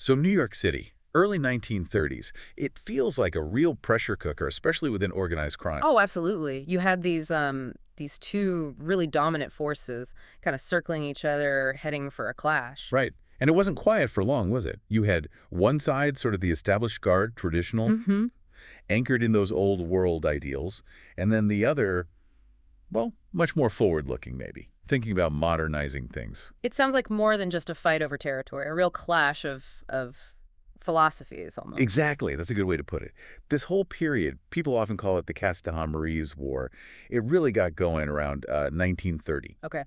So New York City, early 1930s, it feels like a real pressure cooker, especially within organized crime. Oh, absolutely. You had these two really dominant forces kind of circling each other, heading for a clash. Right. And it wasn't quiet for long, was it? You had one side, sort of the established guard, traditional, Hmm. anchored in those old world ideals, and then the other, well, much more forward-looking maybe, thinking about modernizing things. It sounds like more than just a fight over territory, a real clash of philosophies almost. Exactly. That's a good way to put it. This whole period, people often call it the Castellammarese War. It really got going around 1930. Okay.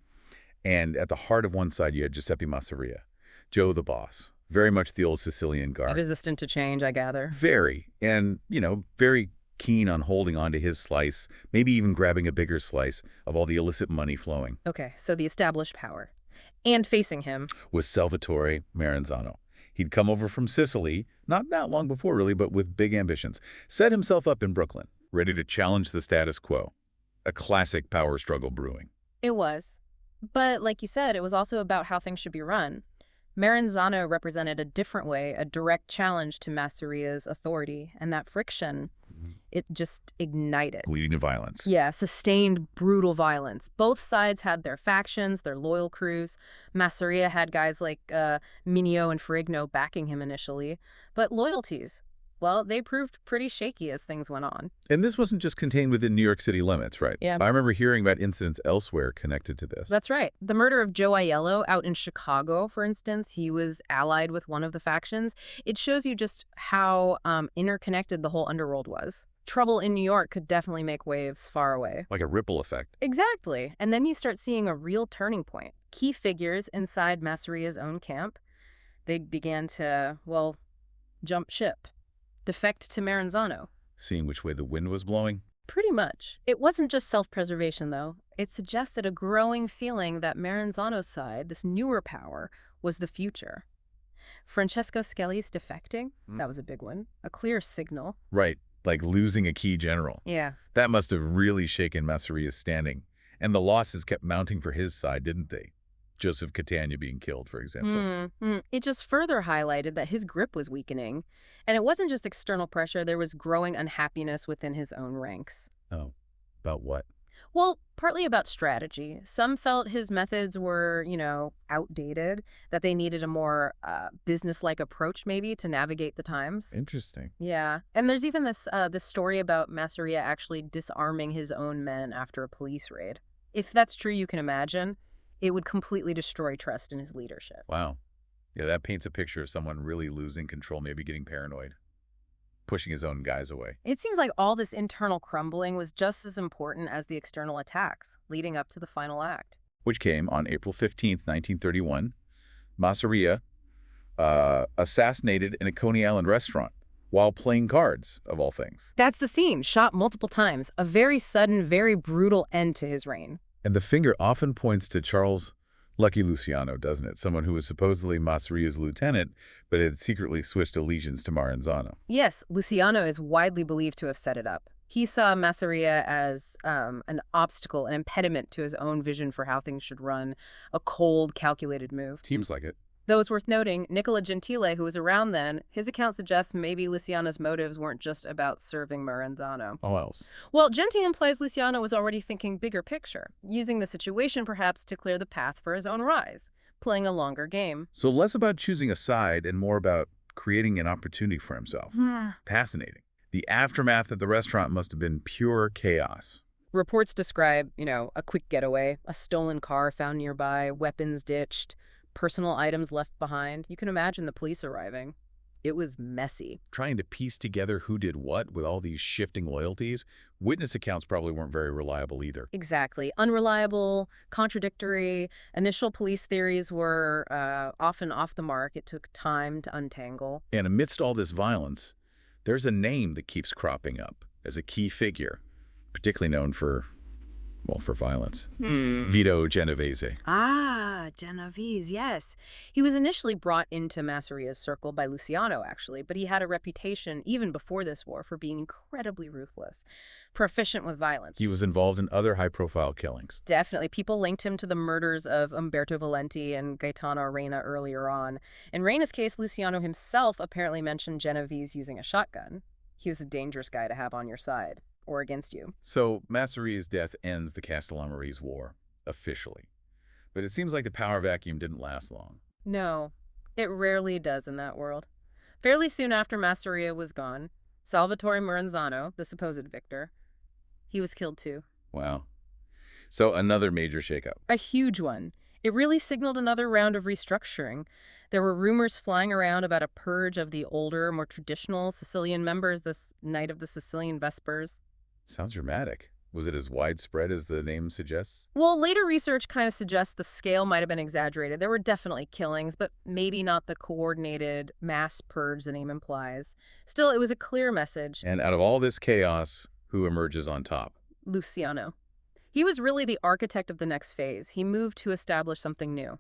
And at the heart of one side, you had Giuseppe Masseria, Joe the boss, very much the old Sicilian guard. Resistant to change, I gather. Very, and, very keen on holding on to his slice, maybe even grabbing a bigger slice of all the illicit money flowing, Okay, so the established power. And facing him. was Salvatore Maranzano. He'd come over from Sicily, not that long before really, but with big ambitions, set himself up in Brooklyn, ready to challenge the status quo. A classic power struggle brewing. It was. But like you said, it was also about how things should be run. Maranzano represented a different way, a direct challenge to Masseria's authority, and that friction, it just ignited. Leading to violence. Yeah, sustained brutal violence. Both sides had their factions, their loyal crews. Masseria had guys like Mineo and Ferrigno backing him initially. But loyalties, well, they proved pretty shaky as things went on. And this wasn't just contained within New York City limits, right? Yeah. I remember hearing about incidents elsewhere connected to this. That's right. The murder of Joe Aiello out in Chicago, for instance, he was allied with one of the factions. It shows you just how interconnected the whole underworld was. Trouble in New York could definitely make waves far away. Like a ripple effect. Exactly. And then you start seeing a real turning point. Key figures inside Masseria's own camp, they began to, well, jump ship. Defect to Maranzano. Seeing which way the wind was blowing. Pretty much. It wasn't just self-preservation, though. It suggested a growing feeling that Maranzano's side, this newer power, was the future. Francesco Scelli's defecting, that was a big one. A clear signal. Right, like losing a key general. Yeah. That must have really shaken Masseria's standing. And the losses kept mounting for his side, didn't they? Joseph Catania being killed, for example. It just further highlighted that his grip was weakening. And it wasn't just external pressure, there was growing unhappiness within his own ranks. Oh, about what? Well, partly about strategy. Some felt his methods were, outdated, that they needed a more business-like approach maybe to navigate the times. Interesting. Yeah. And there's even this story about Masseria actually disarming his own men after a police raid. If that's true, you can imagine, it would completely destroy trust in his leadership. Wow. Yeah, that paints a picture of someone really losing control, maybe getting paranoid, pushing his own guys away. It seems like all this internal crumbling was just as important as the external attacks leading up to the final act. Which came on April 15th, 1931. Masseria assassinated in a Coney Island restaurant while playing cards, of all things. That's the scene, shot multiple times. A very sudden, very brutal end to his reign. And the finger often points to Charles Lucky Luciano, doesn't it? Someone who was supposedly Masseria's lieutenant, but had secretly switched allegiance to Maranzano. Yes, Luciano is widely believed to have set it up. He saw Masseria as an obstacle, an impediment to his own vision for how things should run, a cold, calculated move. Seems like it. Though it's worth noting, Nicola Gentile, who was around then, his account suggests maybe Luciano's motives weren't just about serving Maranzano. Oh, else. Well, Gentile implies Luciano was already thinking bigger picture, using the situation perhaps to clear the path for his own rise, playing a longer game. So less about choosing a side and more about creating an opportunity for himself. Fascinating. The aftermath at the restaurant must have been pure chaos. Reports describe, a quick getaway, a stolen car found nearby, weapons ditched, personal items left behind. You can imagine the police arriving. It was messy. Trying to piece together who did what with all these shifting loyalties, witness accounts probably weren't very reliable either. Exactly. Unreliable, contradictory. Initial police theories were often off the mark. It took time to untangle. And amidst all this violence, there's a name that keeps cropping up as a key figure, particularly known for Well, for violence. Hmm. Vito Genovese. Ah, Genovese, yes. He was initially brought into Masseria's circle by Luciano, actually, but he had a reputation, even before this war, for being incredibly ruthless, proficient with violence. He was involved in other high-profile killings. Definitely. People linked him to the murders of Umberto Valenti and Gaetano Reina earlier on. In Reina's case, Luciano himself apparently mentioned Genovese using a shotgun. He was a dangerous guy to have on your side, or against you. So Masseria's death ends the Castellammarese War, officially. But it seems like the power vacuum didn't last long. No, it rarely does in that world. Fairly soon after Masseria was gone, Salvatore Maranzano, the supposed victor, he was killed too. Wow. So another major shakeup. A huge one. It really signaled another round of restructuring. There were rumors flying around about a purge of the older, more traditional Sicilian members this night of the Sicilian Vespers. Sounds dramatic. Was it as widespread as the name suggests? Well, later research kind of suggests the scale might have been exaggerated. There were definitely killings, but maybe not the coordinated mass purge the name implies. Still, it was a clear message. And out of all this chaos, who emerges on top? Luciano. He was really the architect of the next phase. He moved to establish something new.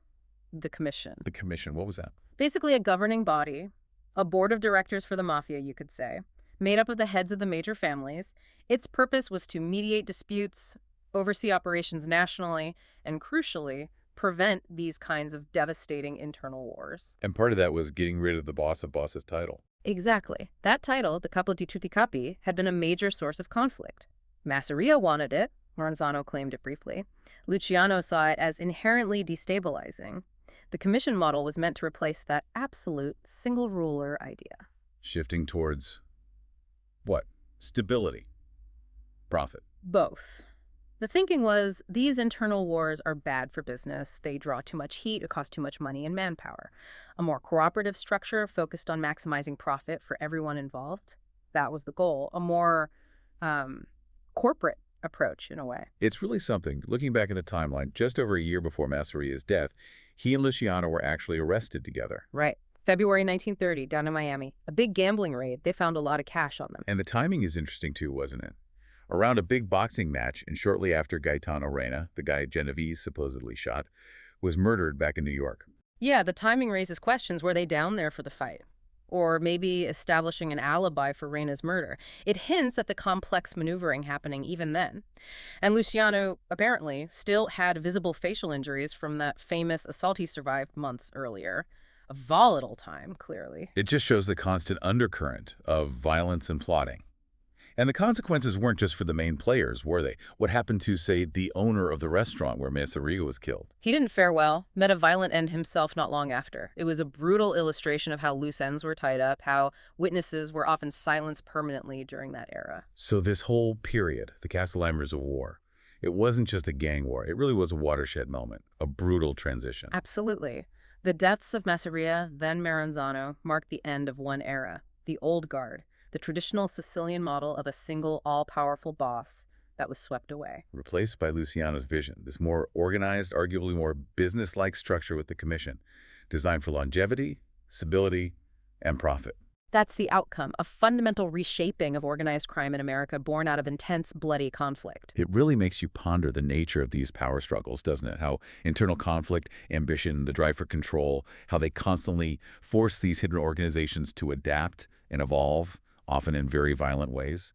The Commission. The Commission, what was that? Basically a governing body, a board of directors for the Mafia, you could say, made up of the heads of the major families. Its purpose was to mediate disputes, oversee operations nationally, and crucially, prevent these kinds of devastating internal wars. And part of that was getting rid of the boss of bosses title. Exactly. That title, the Capo di tutti capi, had been a major source of conflict. Masseria wanted it. Maranzano claimed it briefly. Luciano saw it as inherently destabilizing. The commission model was meant to replace that absolute single ruler idea. Shifting towards what? Stability. Profit. Both. The thinking was these internal wars are bad for business. They draw too much heat, it costs too much money and manpower. A more cooperative structure focused on maximizing profit for everyone involved. That was the goal. A more corporate approach, in a way. It's really something. Looking back at the timeline, just over a year before Masseria's death, he and Luciano were actually arrested together. Right. February 1930, down in Miami. A big gambling raid. They found a lot of cash on them. And the timing is interesting too, wasn't it? Around a big boxing match, and shortly after Gaetano Reina, the guy Genovese supposedly shot, was murdered back in New York. Yeah, the timing raises questions. Were they down there for the fight? Or maybe establishing an alibi for Reina's murder. It hints at the complex maneuvering happening even then. And Luciano, apparently, still had visible facial injuries from that famous assault he survived months earlier. A volatile time, clearly. It just shows the constant undercurrent of violence and plotting. And the consequences weren't just for the main players, were they? What happened to, say, the owner of the restaurant where Masseria was killed? He didn't fare well, met a violent end himself not long after. It was a brutal illustration of how loose ends were tied up, how witnesses were often silenced permanently during that era. So this whole period, the Castellammarese War, it wasn't just a gang war. It really was a watershed moment, a brutal transition. Absolutely. The deaths of Masseria, then Maranzano, marked the end of one era, the old guard, the traditional Sicilian model of a single, all-powerful boss that was swept away. Replaced by Luciano's vision, this more organized, arguably more business-like structure with the Commission, designed for longevity, stability, and profit. That's the outcome, a fundamental reshaping of organized crime in America born out of intense, bloody conflict. It really makes you ponder the nature of these power struggles, doesn't it? How internal conflict, ambition, the drive for control, how they constantly force these hidden organizations to adapt and evolve, often in very violent ways.